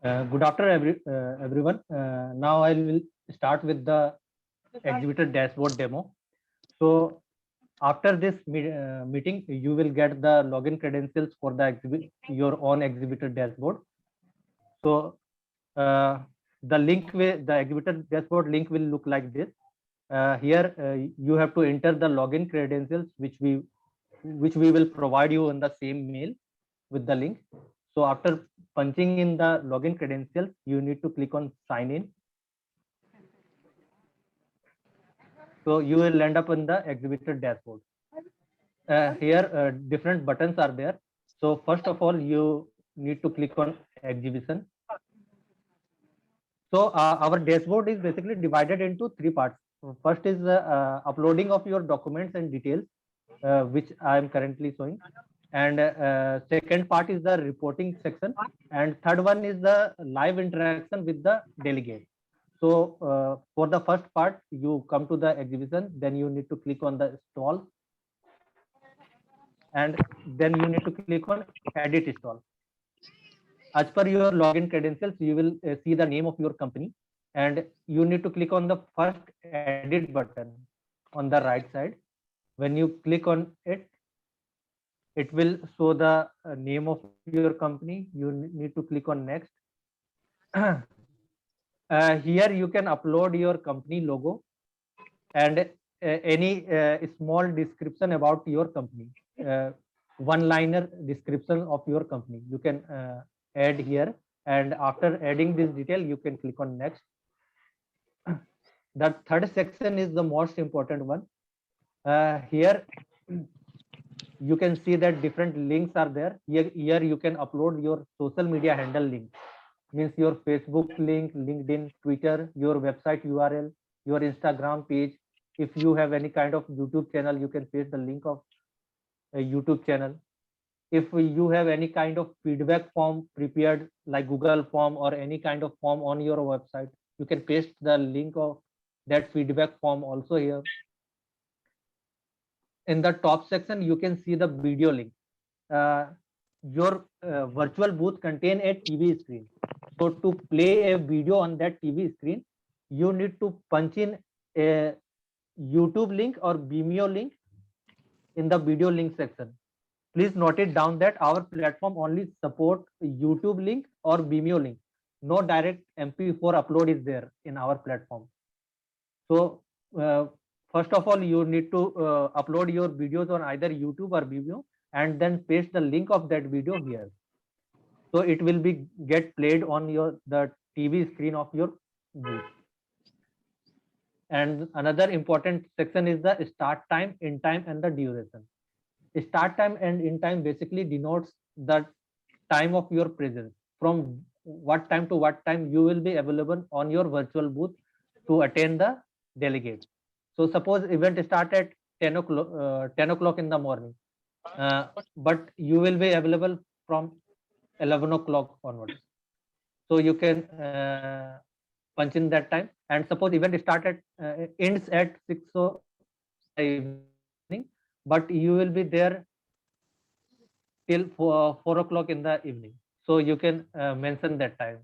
Good afternoon, everyone. Now I will start with the exhibitor dashboard demo. So after this meeting, you will get the login credentials for the your own exhibitor dashboard. So the exhibitor dashboard link will look like this. Here you have to enter the login credentials, which we will provide you in the same mail with the link. So after punching in the login credentials, you need to click on sign in. So you will end up in the exhibitor dashboard. Here different buttons are there. So first of all, you need to click on exhibition. So our dashboard is basically divided into three parts. First is uploading of your documents and details, which I am currently showing. And second part is the reporting section. And third one is the live interaction with the delegate. So for the first part, you come to the exhibition, then you need to click on the stall, and then you need to click on edit stall. As per your login credentials, you will see the name of your company, and you need to click on the first edit button on the right side. When you click on it, it will show the name of your company. You need to click on next. Here you can upload your company logo and any small description about your company. One liner description of your company you can add here, and after adding this detail you can click on next. The third section is the most important one. Here you can see that different links are there. Here you can upload your social media handle link, means your Facebook link, LinkedIn, Twitter, your website URL, your Instagram page. If you have any kind of YouTube channel, you can paste the link of a YouTube channel. If you have any kind of feedback form prepared like Google form or any kind of form on your website, you can paste the link of that feedback form also here. In the top section, you can see the video link. Your virtual booth contain a TV screen. So to play a video on that TV screen, you need to punch in a YouTube link or Vimeo link in the video link section. Please note it down that our platform only support YouTube link or Vimeo link. No direct MP4 upload is there in our platform. So first of all, you need to upload your videos on either YouTube or Vimeo, and then paste the link of that video here. So it will be get played on the TV screen of your booth. And another important section is the start time, end time, and the duration. Start time and end time basically denotes the time of your presence, from what time to what time you will be available on your virtual booth to attend the delegate. So suppose event start at 10 o'clock in the morning, but you will be available from 11 o'clock onwards. So you can punch in that time, and suppose event start at ends at 6 evening, but you will be there till 4 o'clock in the evening. So you can mention that time.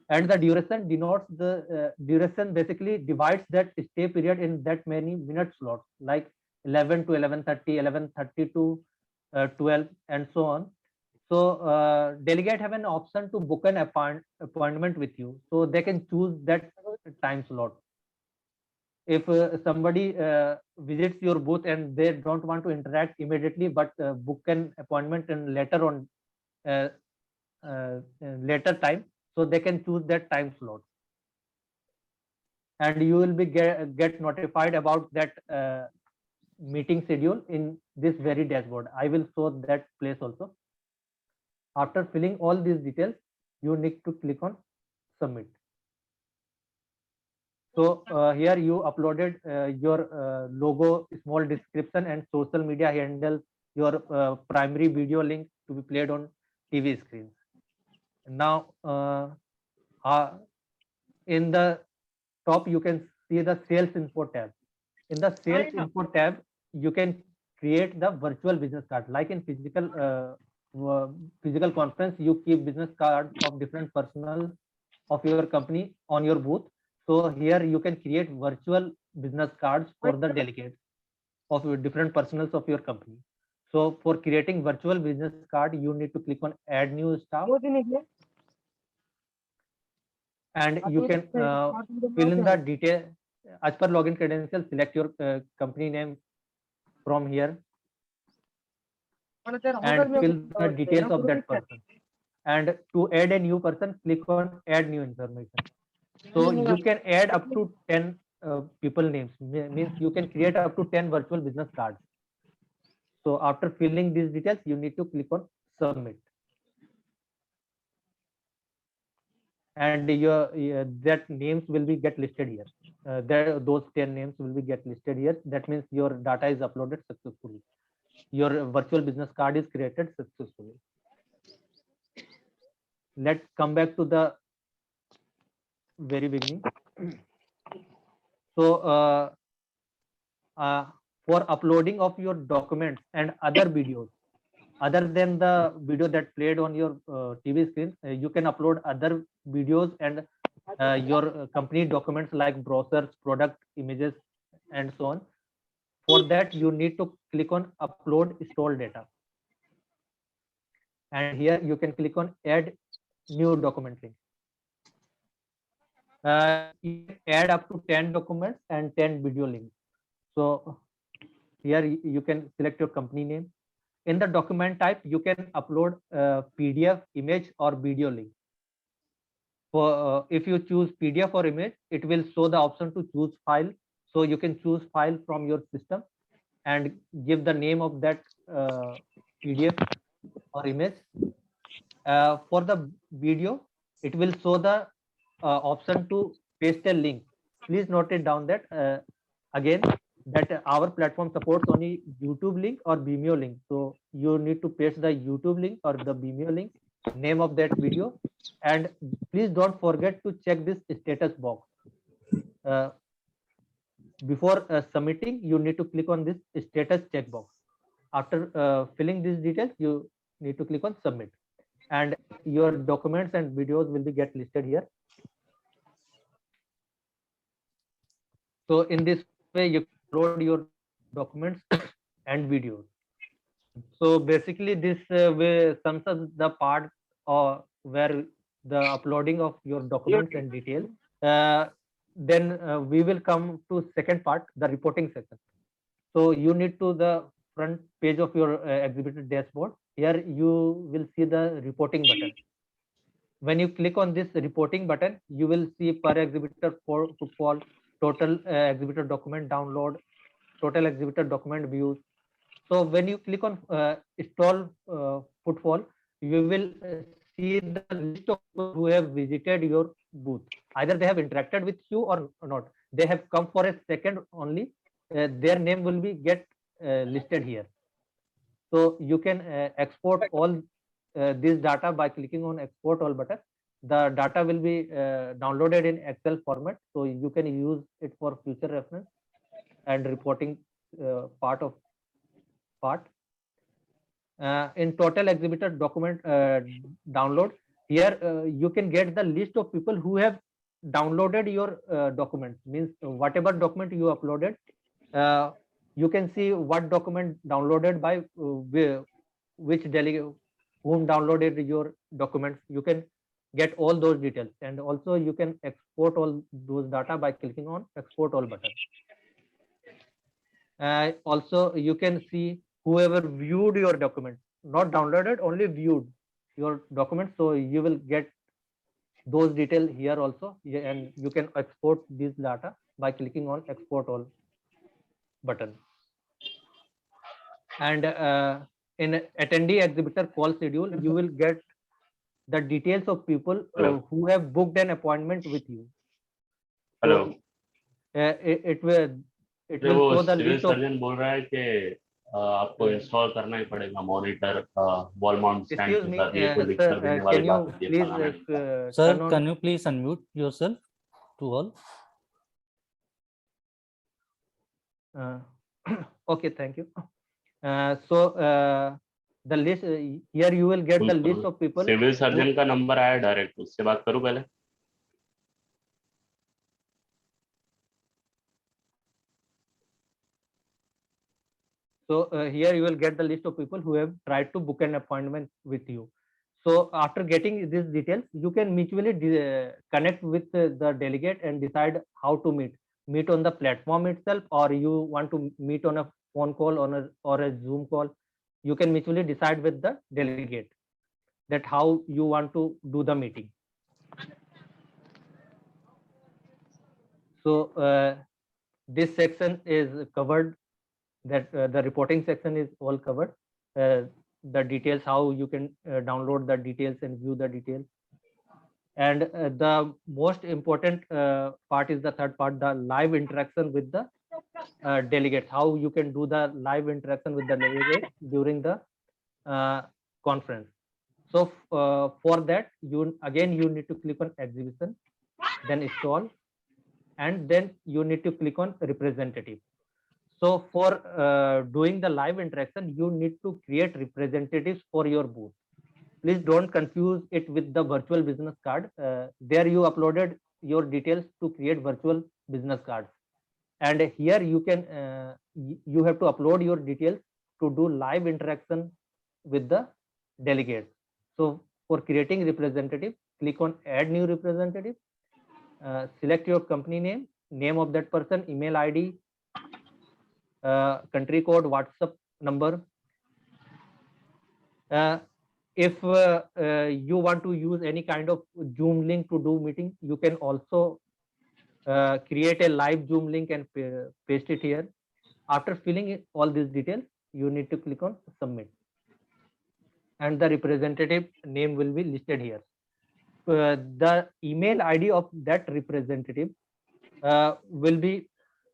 And the duration denotes the duration basically divides that stay period in that many minute slots, like 11 to 11:30, 11:30 to 12, and so on. So delegate have an option to book an appointment with you, so they can choose that time slot. If somebody visits your booth and they don't want to interact immediately, but book an appointment and later on later time, so they can choose that time slot, and you will be get notified about that meeting schedule in this very dashboard. I will show that place also. After filling all these details, you need to click on submit. So here you uploaded your logo, small description, and social media handle, your primary video link to be played on TV screens. Now in the top you can see the sales info tab. In the sales info tab, you can create the virtual business card like in physical physical conference, you keep business cards of different personnel of your company on your booth. So here you can create virtual business cards for the delegates of your different personals of your company. So for creating virtual business card, you need to click on add new staff, and you can fill in the detail as per login credentials. Select your company name from here and fill the details of that person. And to add a new person, click on add new information. So you can add up to 10 people names, means you can create up to 10 virtual business cards. So after filling these details, you need to click on submit. And that names will be get listed here. Those 10 names will be get listed here. That means your data is uploaded successfully. Your virtual business card is created successfully. Let's come back to the very beginning. So for uploading of your documents and other videos, other than the video that played on your TV screen, you can upload other videos and your company documents like brochures, product images, and so on. For that, you need to click on upload install data. And here you can click on add new document link. You can add up to 10 documents and 10 video links. So here you can select your company name. In the document type, you can upload PDF, image, or video link. For if you choose PDF or image, it will show the option to choose file. So you can choose file from your system and give the name of that PDF or image. For the video, it will show the option to paste a link. Please note it down that again that our platform supports only YouTube link or Vimeo link. So you need to paste the YouTube link or the Vimeo link, name of that video, and please don't forget to check this status box. Before submitting, you need to click on this status checkbox. After filling these details, you need to click on submit, and your documents and videos will be get listed here. So in this way, you upload your documents and videos. So basically, this way sums up the part where the uploading of your documents and details. Then we will come to second part, the reporting section. So you need to the front page of your exhibitor dashboard. Here you will see the reporting button. When you click on this reporting button, you will see per exhibitor footfall, total exhibitor document download, total exhibitor document views. So when you click on install footfall, you will see the list of people who have visited your booth. Either they have interacted with you or not. They have come for a second only. Their name will be get listed here. So you can export all this data by clicking on export all button. The data will be downloaded in Excel format, so you can use it for future reference and reporting part. In total exhibitor document download, here you can get the list of people who have downloaded your documents. Means whatever document you uploaded, you can see what document downloaded by which delegate, whom downloaded your documents. You can get all those details, and also you can export all those data by clicking on export all button. Also you can see whoever viewed your document, not downloaded, only viewed your document. So you will get those details here also, and you can export this data by clicking on export all button. And in attendee exhibitor call schedule, you will get the details of people who have booked an appointment with you. Hello. It will show the list of. Surgeon बोल रहा है कि आपको install करना ही पड़ेगा monitor wall mount stand के साथ, ये कोई लिख कर देने वाली बात है। Sir, can you please unmute yourself to all? Okay, thank you. So the list here you will get the list of people. Civil surgeon का नंबर आया डायरेक्ट, उससे बात करूं पहले? So here you will get the list of people who have tried to book an appointment with you. So after getting these details, you can mutually connect with the delegate and decide how to meet on the platform itself, or you want to meet on a phone call or a Zoom call. You can mutually decide with the delegate that how you want to do the meeting. So this section is covered, that the reporting section is all covered. The details, how you can download the details and view the details. And the most important part is the third part, the live interaction with the delegates, how you can do the live interaction with the delegates during the conference. So for that, you need to click on exhibition, then install, and then you need to click on representative. So for doing the live interaction, you need to create representatives for your booth. Please don't confuse it with the virtual business card. There you uploaded your details to create virtual business cards. And here you can, you have to upload your details to do live interaction with the delegates. So for creating representative, click on add new representative, select your company name of that person, email ID, country code, WhatsApp number. If you want to use any kind of Zoom link to do meeting, you can also create a live Zoom link and paste it here. After filling all these details, you need to click on submit, and the representative name will be listed here. The email ID of that representative will be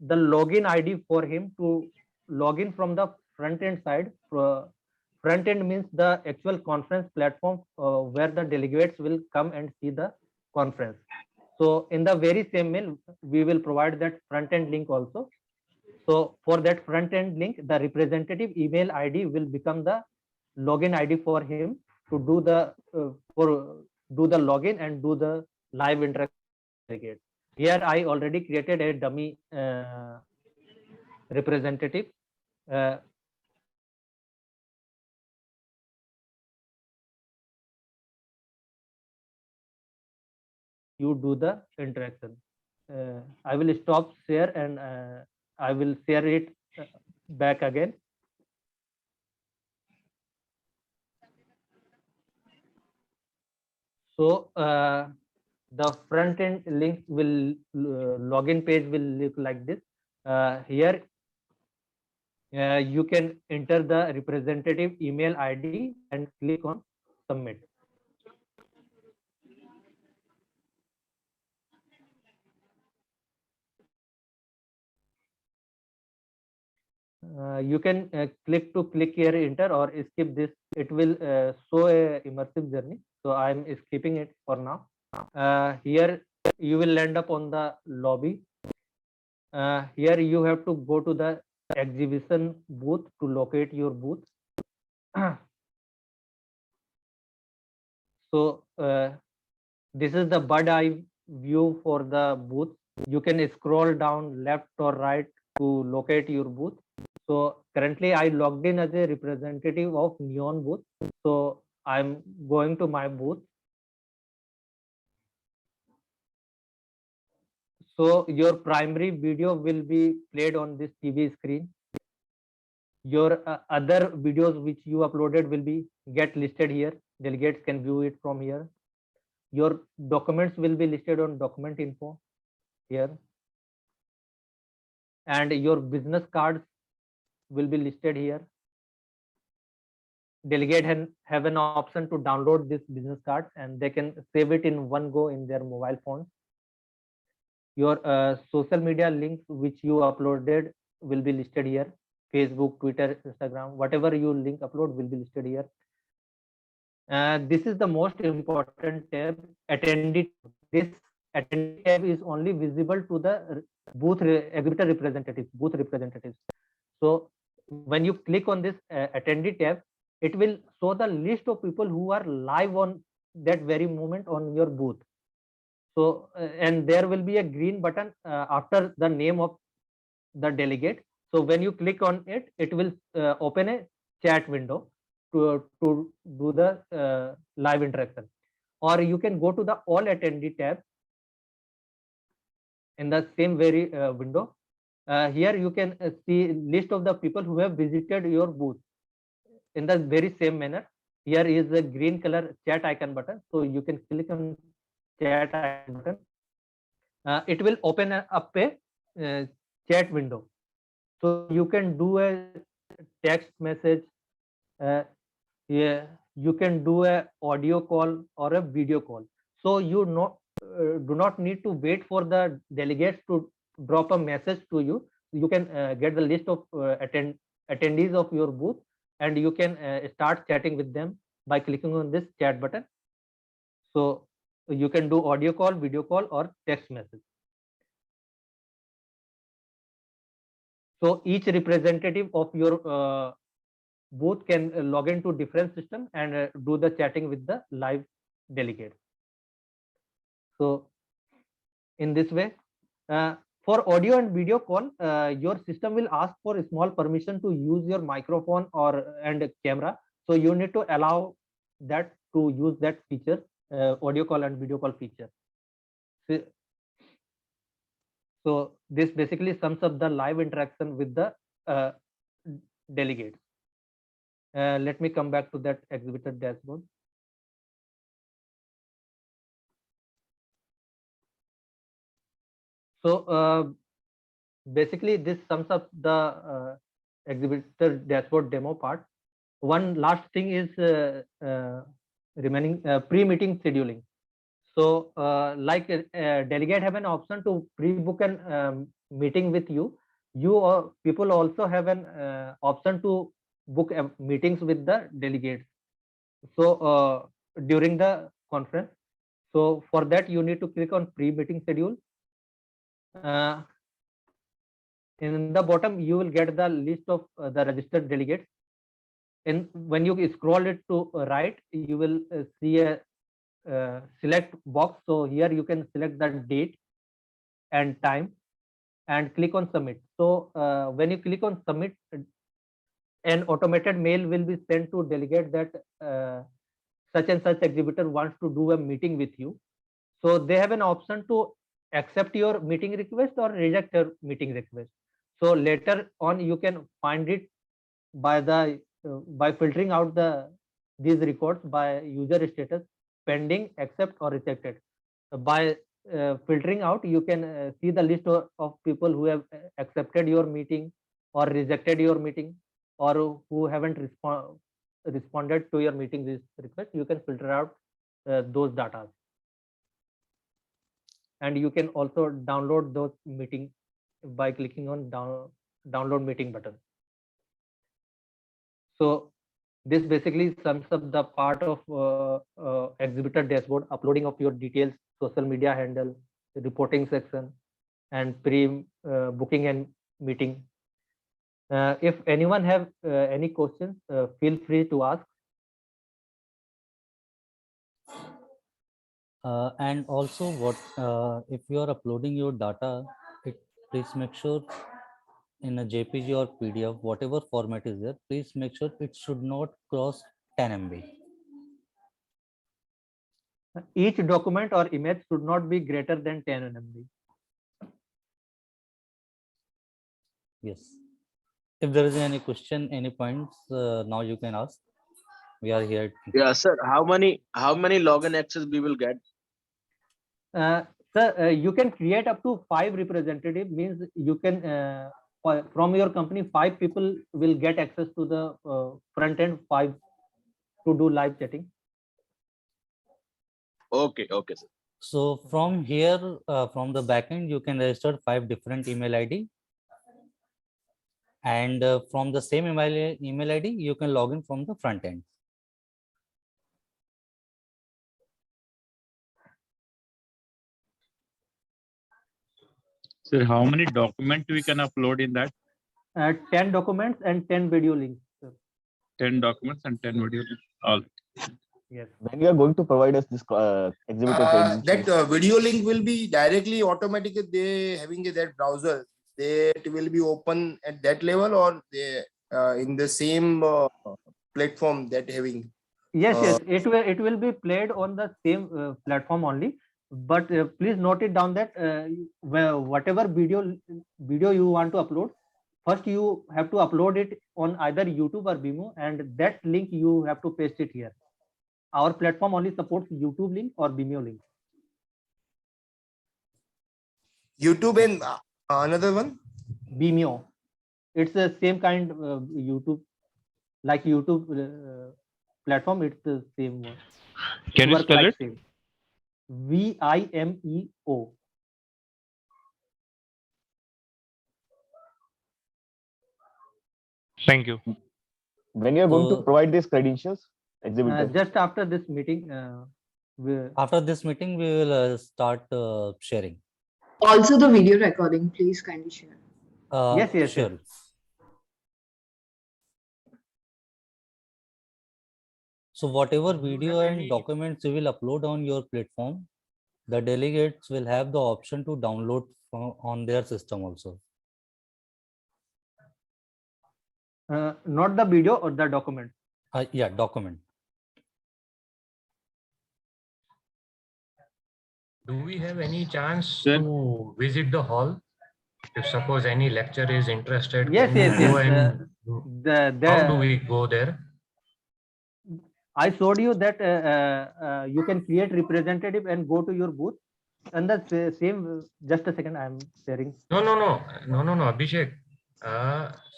the login ID for him to log in from the front end side. Front end means the actual conference platform where the delegates will come and see the conference. So in the very same mail, we will provide that front end link also. So for that front end link, the representative email ID will become the login ID for him to do the login and do the live interaction. Here I already created a dummy representative. You do the interaction. I will stop share and I will share it back again. So the front end link will login page will look like this. Here you can enter the representative email ID and click on submit. You can click here enter or skip this. It will show a immersive journey. So I'm skipping it for now. Here you will end up on the lobby. Here you have to go to the exhibition booth to locate your booth. So this is the bird eye view for the booth. You can scroll down left or right to locate your booth. So currently I logged in as a representative of Neon booth. So I'm going to my booth. So your primary video will be played on this TV screen. Your other videos which you uploaded will be get listed here. Delegates can view it from here. Your documents will be listed on document info here. And your business cards will be listed here. Delegate have an option to download this business card and they can save it in one go in their mobile phone. Your social media links which you uploaded will be listed here. Facebook, Twitter, Instagram, whatever you link upload will be listed here. This is the most important tab, attendee. This attendee tab is only visible to the booth exhibitor representatives, booth representatives. So when you click on this attendee tab, it will show the list of people who are live on that very moment on your booth. So and there will be a green button after the name of the delegate. So when you click on it, it will open a chat window to do the live interaction. Or you can go to the all attendee tab in the same very window. Here you can see list of the people who have visited your booth in the very same manner. Here is the green color chat icon button. So you can click on chat icon button. It will open up a chat window. So you can do a text message. Yeah, you can do a audio call or a video call. So you do not need to wait for the delegates to drop a message to you. You can get the list of attendees of your booth, and you can start chatting with them by clicking on this chat button. So you can do audio call, video call, or text message. So each representative of your booth can log into different system and do the chatting with the live delegates. So in this way, for audio and video call, your system will ask for a small permission to use your microphone and camera. So you need to allow that to use that feature, audio call and video call feature. So this basically sums up the live interaction with the delegates. Let me come back to that exhibitor dashboard. So basically this sums up the exhibitor dashboard demo part. One last thing is remaining pre-meeting scheduling. So like delegate have an option to pre-book an meeting with you. People also have an option to book meetings with the delegates. So during the conference. So for that you need to click on pre-meeting schedule. In the bottom you will get the list of the registered delegates. And when you scroll it to right, you will see a select box. So here you can select the date and time and click on submit. So when you click on submit, an automated mail will be sent to delegate that such and such exhibitor wants to do a meeting with you. So they have an option to accept your meeting request or reject your meeting request. So later on you can find it by filtering out these records by user status, pending, accept or rejected. By filtering out, you can see the list of people who have accepted your meeting or rejected your meeting, or who haven't responded to your meeting request. You can filter out those data, and you can also download those meeting by clicking on download meeting button. So this basically sums up the part of exhibitor dashboard: uploading of your details, social media handle, reporting section, and pre-booking and meeting. If anyone have any questions, feel free to ask. And also, if you are uploading your data, please make sure in a JPG or PDF, whatever format is there, please make sure it should not cross 10 MB. Each document or image should not be greater than 10 MB. Yes. If there is any question, any points, now you can ask. We are here. Yeah, sir. How many login access we will get? Sir, you can create up to 5 representative. Means you can from your company 5 people will get access to the front end, 5 to do live chatting. Okay, okay, sir. So from here, from the backend, you can register 5 different email ID. And from the same email ID, you can log in from the front end. So how many documents we can upload in that? 10 documents and 10 video links. Sir. 10 documents and 10 videos. All. Yes. When you are going to provide us this exhibitor credentials? That video link will be directly automatically they having that browser. It will be open at that level, or they in the same platform that having. Yes, yes, it will be played on the same platform only. But please note it down that whatever video you want to upload, first you have to upload it on either YouTube or Vimeo, and that link you have to paste it here. Our platform only supports YouTube link or Vimeo link. YouTube and another one? Vimeo. It's the same kind of YouTube, like YouTube platform. It's the same one. Can you spell it? Same. Vimeo. Thank you. When you are going to provide these credentials, exhibitor? Just after this meeting. After this meeting, we will start sharing. Also, the video recording, please kindly share. Yes, sure. Yes. So whatever video and documents you will upload on your platform, the delegates will have the option to download on their system also. Not the video or the document? Yeah, document. Do we have any chance to visit the hall? If suppose any lecturer is interested, Yes, can we yes, go yes. and how do we go there? I showed you that you can create representative and go to your booth. And the same, just a second, I am sharing. No, Abhishek.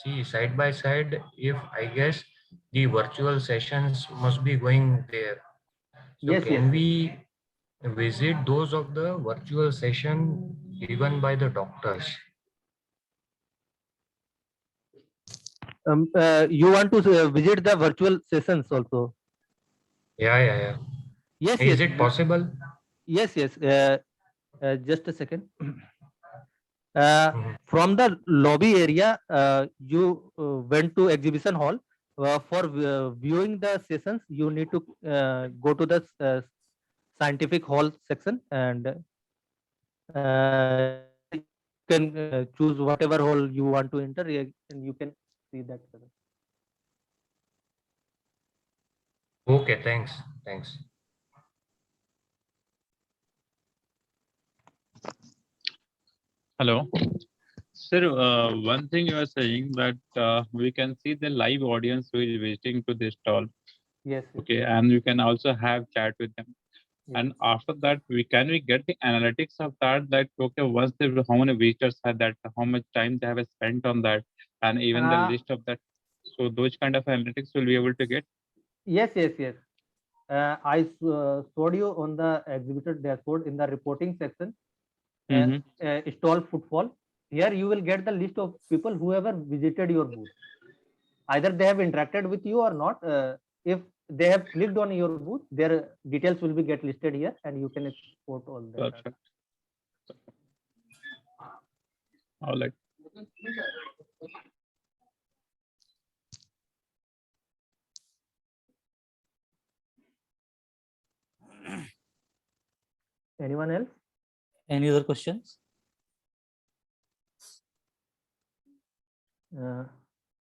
See, side by side, if I guess the virtual sessions must be going there. So Yes, can yes. we visit those of the virtual session given by the doctors? You want to visit the virtual sessions also? Yeah. Yes, Is yes. it possible? Yes. Just a second. From the lobby area, you went to exhibition hall. For viewing the sessions, you need to go to the scientific hall section, and you can choose whatever hall you want to enter, and you can see that. Okay, thanks. Hello. Sir, one thing you are saying that we can see the live audience who is visiting to this stall. Yes. Okay, and you can also have chat with them. Yes. And after that, we get the analytics of that. That okay, once how many visitors had that, how much time they have spent on that, and even the list of that. So those kind of analytics will be able to get. Yes. I showed you on the exhibitor dashboard in the reporting section. Stall footfall. Here you will get the list of people who ever visited your booth. Either they have interacted with you or not. If they have clicked on your booth, their details will be get listed here, and you can export all that. Perfect. All right. Anyone else? Any other questions?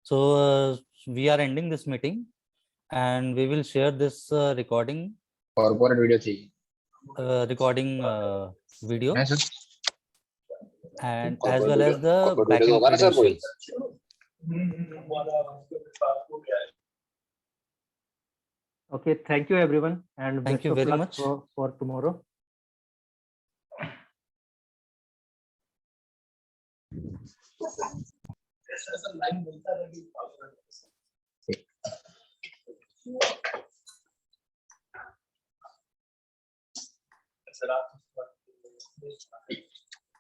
So we are ending this meeting, and we will share this recording. Corporate video recording video, and as well as the backing credentials. Okay, thank you everyone, and thank you very much for tomorrow.